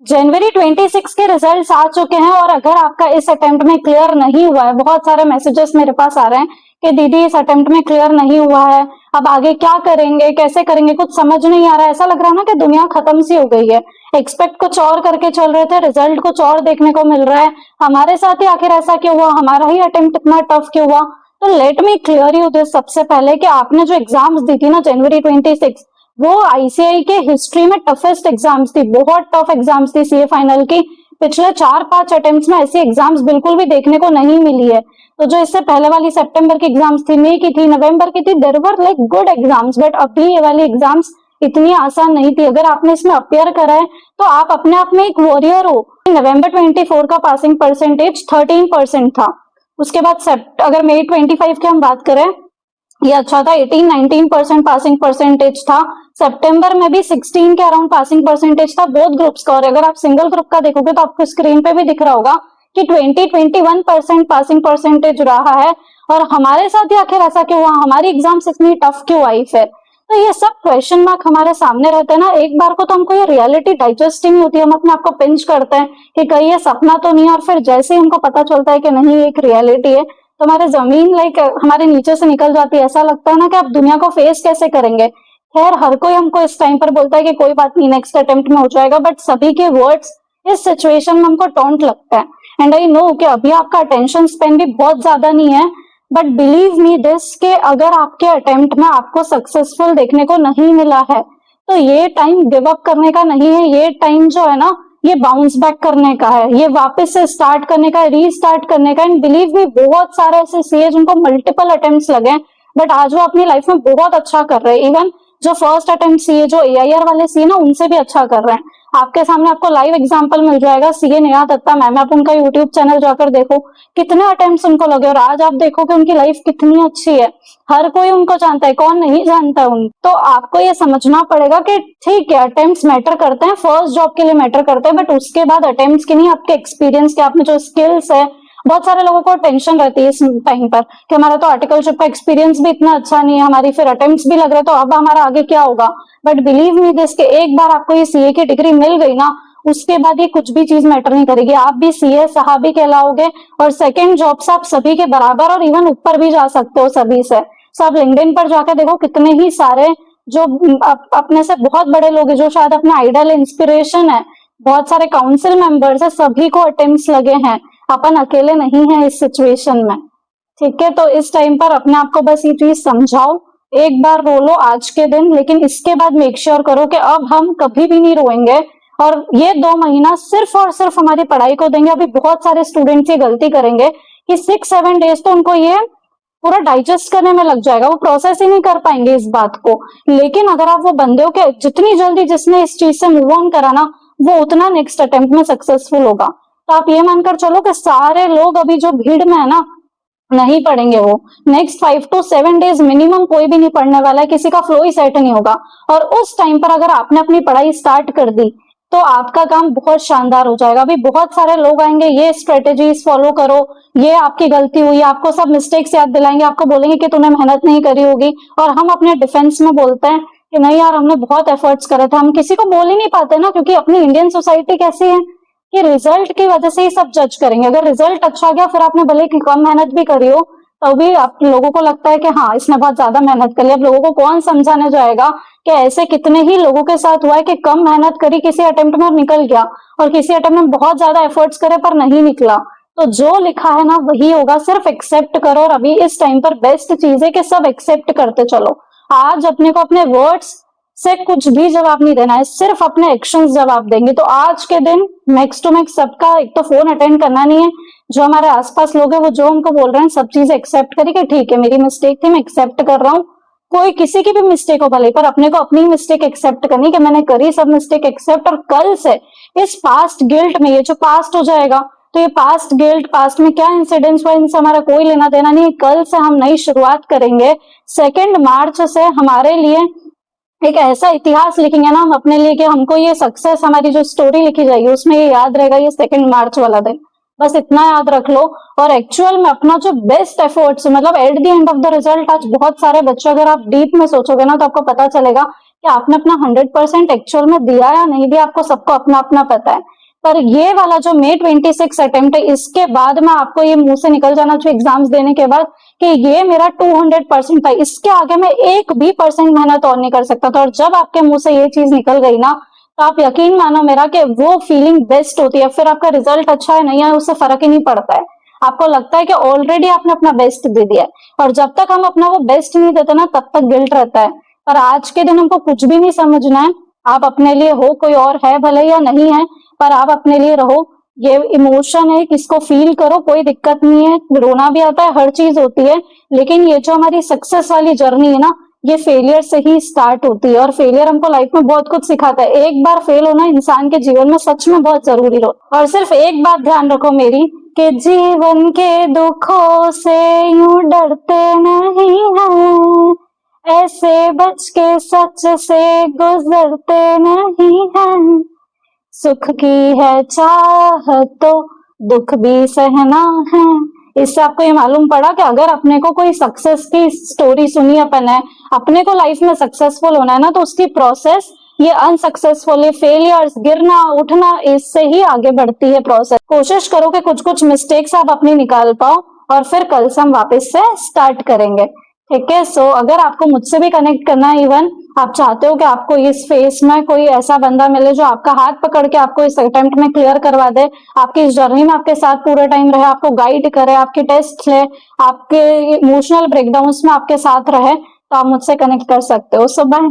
जनवरी 26 के रिजल्ट्स आ चुके हैं और अगर आपका इस अटेम्प्ट में क्लियर नहीं हुआ है, बहुत सारे मैसेजेस मेरे पास आ रहे हैं कि दीदी इस अटेम्प्ट में क्लियर नहीं हुआ है, अब आगे क्या करेंगे, कैसे करेंगे, कुछ समझ नहीं आ रहा है। ऐसा लग रहा है ना कि दुनिया खत्म सी हो गई है। एक्सपेक्ट कुछ और करके चल रहे थे, रिजल्ट कुछ और देखने को मिल रहा है। हमारे साथ ही आखिर ऐसा क्यों हुआ, हमारा ही अटेम्प्ट इतना टफ क्यों हुआ? तो let me clear you this सबसे पहले कि आपने जो एग्जाम्स दी थी ना जनवरी 26, वो आईसीआई के हिस्ट्री में टफेस्ट एग्जाम्स थी, बहुत टफ एग्जाम्स थी सीए फाइनल की। पिछले 4-5 अटेम्प्ट्स में ऐसी एग्जाम्स बिल्कुल भी देखने को नहीं मिली है। तो जो इससे पहले वाली सितंबर की एग्जाम्स थी, मई की थी, नवंबर की थी, there were like good exams, but अभी ये वाली एग्जाम्स इतनी आसान नहीं थी। अगर आपने इसमें अपियर करा है तो आप अपने आप में एक वॉरियर हो। नवंबर 24 का पासिंग परसेंटेज 13% था। उसके बाद अगर मई 25 की हम बात करें, ये अच्छा था, 18-19% पासिंग परसेंटेज था। सितंबर में भी 16 के अराउंड पासिंग परसेंटेज था बोथ ग्रुप्स का। और अगर आप सिंगल ग्रुप का देखोगे तो आपको स्क्रीन पे भी दिख रहा होगा कि 20-21% पासिंग परसेंटेज रहा है। और हमारे साथ ही आखिर ऐसा क्यों हुआ, हमारी एग्जाम्स इतनी टफ क्यों आई फिर? तो ये सब क्वेश्चन मार्क हमारे सामने रहते हैं ना। एक बार को तो हमको ये रियलिटी डाइजेस्ट ही नहीं होती, हम अपने आप को पिंच करते हैं कि कहीं ये सपना तो नहीं है, और फिर जैसे ही हमको पता चलता है कि नहीं ये एक रियलिटी है, तो हमारे जमीन लाइक हमारे नीचे से निकल जाती है। ऐसा लगता है ना कि आप दुनिया को फेस कैसे करेंगे। खैर, हर कोई हमको इस टाइम पर बोलता है कि कोई बात नहीं, नेक्स्ट अटेम्प्ट में हो जाएगा, बट सभी के वर्ड्स इस सिचुएशन में हमको टॉन्ट लगता है। एंड आई नो कि अभी आपका अटेंशन स्पेन भी बहुत ज्यादा नहीं है, बट बिलीव मी दिस कि अगर आपके अटेम्प्ट में आपको सक्सेसफुल देखने को नहीं मिला है तो ये टाइम गिव अप करने का नहीं है। ये टाइम जो है ना, ये बाउंस बैक करने का है, ये वापस से स्टार्ट करने का है, रीस्टार्ट करने का। एंड बिलीव मी, बहुत सारे ऐसे सीए जिनको मल्टीपल अटेम्प्ट्स लगे हैं, बट आज वो अपनी लाइफ में बहुत अच्छा कर रहे हैं। इवन जो फर्स्ट अटेम्प्ट सीए, जो एआईआर वाले सीए ना, उनसे भी अच्छा कर रहे हैं। आपके सामने आपको लाइव एग्जांपल मिल जाएगा। सीए नेहा दत्ता मैम, आप उनका यूट्यूब चैनल जाकर देखो, कितने अटेम्प्ट्स उनको लगे और आज आप देखो कि उनकी लाइफ कितनी अच्छी है। हर कोई उनको जानता है, कौन नहीं जानता है उनको। तो आपको ये समझना पड़ेगा कि ठीक है, अटेम्प्ट्स मैटर करते हैं, फर्स्ट जॉब के लिए मैटर करते हैं, बट उसके बाद अटेम्प्ट्स की नहीं, आपके एक्सपीरियंस के, आप में जो स्किल्स है। बहुत सारे लोगों को टेंशन रहती है इस टाइम पर कि हमारा तो आर्टिकलशिप का एक्सपीरियंस भी इतना अच्छा नहीं है, हमारी फिर अटेम्प्ट्स भी लग रहे, तो अब हमारा आगे क्या होगा। बट बिलीव मी दिस कि एक बार आपको ये सीए की डिग्री मिल गई ना, उसके बाद ये कुछ भी चीज मैटर नहीं करेगी। आप भी सीए साहबी कहलाओगे और सेकंड जॉब से आप सभी के बराबर और इवन ऊपर भी जा सकते हो सभी से। सो आप लिंक्डइन पर जाकर देखो, कितने ही सारे जो अपने से बहुत बड़े लोग हैं, जो शायद अपने आइडल इंस्पिरेशन है, बहुत सारे काउंसिल मेंबर्स है, सभी को अटेम्प्ट्स लगे हैं। अपन अकेले नहीं है इस सिचुएशन में। ठीक है, तो इस टाइम पर अपने आप को बस ये चीज समझाओ, एक बार रो लो आज के दिन, लेकिन इसके बाद मेक श्योर करो कि अब हम कभी भी नहीं रोएंगे और ये 2 महीना सिर्फ और सिर्फ हमारी पढ़ाई को देंगे। अभी बहुत सारे स्टूडेंट्स ये गलती करेंगे कि 6-7 डेज तो उनको ये पूरा डाइजेस्ट करने में लग जाएगा, वो प्रोसेस ही नहीं कर पाएंगे इस बात को। लेकिन अगर आप वो बंदे हो कि जितनी जल्दी जिसने इस चीज से मूव ऑन करा ना, वो उतना नेक्स्ट अटेम्प्ट में सक्सेसफुल होगा। तो आप ये मानकर चलो कि सारे लोग अभी जो भीड़ में है ना, नहीं पढ़ेंगे। वो नेक्स्ट 5 to 7 डेज मिनिमम कोई भी नहीं पढ़ने वाला है, किसी का फ्लो ही सेट नहीं होगा। और उस टाइम पर अगर आपने अपनी पढ़ाई स्टार्ट कर दी तो आपका काम बहुत शानदार हो जाएगा। अभी बहुत सारे लोग आएंगे, ये स्ट्रेटेजीज फॉलो करो, ये आपकी गलती हुई, आपको सब मिस्टेक्स याद दिलाएंगे, आपको बोलेंगे कि तूने मेहनत नहीं करी होगी। और हम अपने डिफेंस में बोलते हैं कि नहीं यार, हमने बहुत एफर्ट्स करे थे। हम किसी को बोल ही नहीं पाते ना, क्योंकि अपनी इंडियन सोसाइटी कैसी है कि रिजल्ट की वजह से ही सब जज करेंगे। अगर रिजल्ट अच्छा गया, फिर आपने भले ही कम मेहनत भी करी हो, तभी आप लोगों को लगता है कि हाँ इसने बहुत ज्यादा मेहनत करी। अब लोगों को कौन समझाने जाएगा कि ऐसे कितने ही लोगों के साथ हुआ है कि कम मेहनत करी किसी अटेम्प्ट में और निकल गया, और किसी अटेम्प्ट में बहुत ज्यादा एफर्ट्स करे पर नहीं निकला। तो जो लिखा है ना वही होगा, सिर्फ एक्सेप्ट करो। और अभी इस टाइम पर बेस्ट चीज है कि सब एक्सेप्ट करते चलो। आज अपने को अपने वर्ड्स से कुछ भी जवाब नहीं देना है, सिर्फ अपने एक्शंस जवाब देंगे। तो आज के दिन मैक्स टू मैक्स सबका एक तो फोन अटेंड करना नहीं है, जो हमारे आसपास लोग हैं वो जो हमको बोल रहे हैं सब चीजें एक्सेप्ट करिए कि ठीक है मेरी मिस्टेक थी, मैं एक्सेप्ट कर रहा हूँ। कोई किसी की भी मिस्टेक हो भले, पर अपने को अपनी मिस्टेक एक्सेप्ट करनी कि मैंने करी, सब मिस्टेक एक्सेप्ट। और कल से इस पास्ट गिल्ट में, ये जो पास्ट हो जाएगा, तो ये पास्ट गिल्ट, पास्ट में क्या इंसिडेंट्स हुआ, इनसे हमारा कोई लेना देना नहीं। कल से हम नई शुरुआत करेंगे। 2 मार्च से हमारे लिए एक ऐसा इतिहास लिखेंगे ना हम अपने लिए कि हमको ये सक्सेस, हमारी जो स्टोरी लिखी जाएगी उसमें ये याद रहेगा, ये 2 मार्च वाला दिन। बस इतना याद रख लो। और एक्चुअल में अपना जो बेस्ट एफर्ट्स, मतलब at the end of the result, आज बहुत सारे बच्चे, अगर आप डीप में सोचोगे ना तो आपको पता चलेगा कि आपने अपना 100% एक्चुअल में दिया या नहीं दिया, आपको सबको अपना अपना पता है। पर ये वाला जो May 26 अटेम्प्ट है, इसके बाद में आपको ये मुंह से निकल जाना चाहिए एग्जाम्स देने के बाद कि ये मेरा 200% था, इसके आगे मैं 1% भी मेहनत और नहीं कर सकता था। और जब आपके मुंह से ये चीज निकल गई ना, तो आप यकीन मानो मेरा कि वो फीलिंग बेस्ट होती है। फिर आपका रिजल्ट अच्छा है नहीं है उससे फर्क ही नहीं पड़ता है। आपको लगता है कि ऑलरेडी आपने अपना बेस्ट दे दिया है, और जब तक हम अपना वो बेस्ट नहीं देते ना, तब तक गिल्ट रहता है। पर आज के दिन हमको कुछ भी नहीं समझना है, आप अपने लिए हो, कोई और है भले या नहीं है, पर आप अपने लिए रहो। ये इमोशन है, इसको फील करो, कोई दिक्कत नहीं है। रोना भी आता है, हर चीज होती है, लेकिन ये जो हमारी सक्सेस वाली जर्नी है ना, ये फेलियर से ही स्टार्ट होती है। और फेलियर हमको लाइफ में बहुत कुछ सिखाता है। एक बार फेल होना इंसान के जीवन में सच में बहुत जरूरी हो। और सिर्फ एक बात ध्यान रखो मेरी, कि जीवन के दुखों से यूं डरते नहीं हैं, ऐसे बच के सच से गुजरते नहीं हैं। सुख की है चाह तो दुख भी सहना है। इससे आपको ये मालूम पड़ा कि अगर अपने को कोई सक्सेस की स्टोरी सुनी अपन है, अपने को लाइफ में सक्सेसफुल होना है ना, तो उसकी प्रोसेस ये अनसक्सेसफुल फेलियर्स, गिरना उठना, इससे ही आगे बढ़ती है प्रोसेस। कोशिश करो कि कुछ कुछ मिस्टेक्स आप अपनी निकाल पाओ, और फिर कल से हम वापस से स्टार्ट करेंगे, ठीक है। सो अगर आपको मुझसे भी कनेक्ट करना है, इवन आप चाहते हो कि आपको इस फेस में कोई ऐसा बंदा मिले जो आपका हाथ पकड़ के आपको इस अटेम्प्ट में क्लियर करवा दे, आपकी इस जर्नी में आपके साथ पूरे टाइम रहे, आपको गाइड करे, आपके टेस्ट ले, आपके इमोशनल ब्रेकडाउन्स में आपके साथ रहे, तो आप मुझसे कनेक्ट कर सकते हो। सो बाय।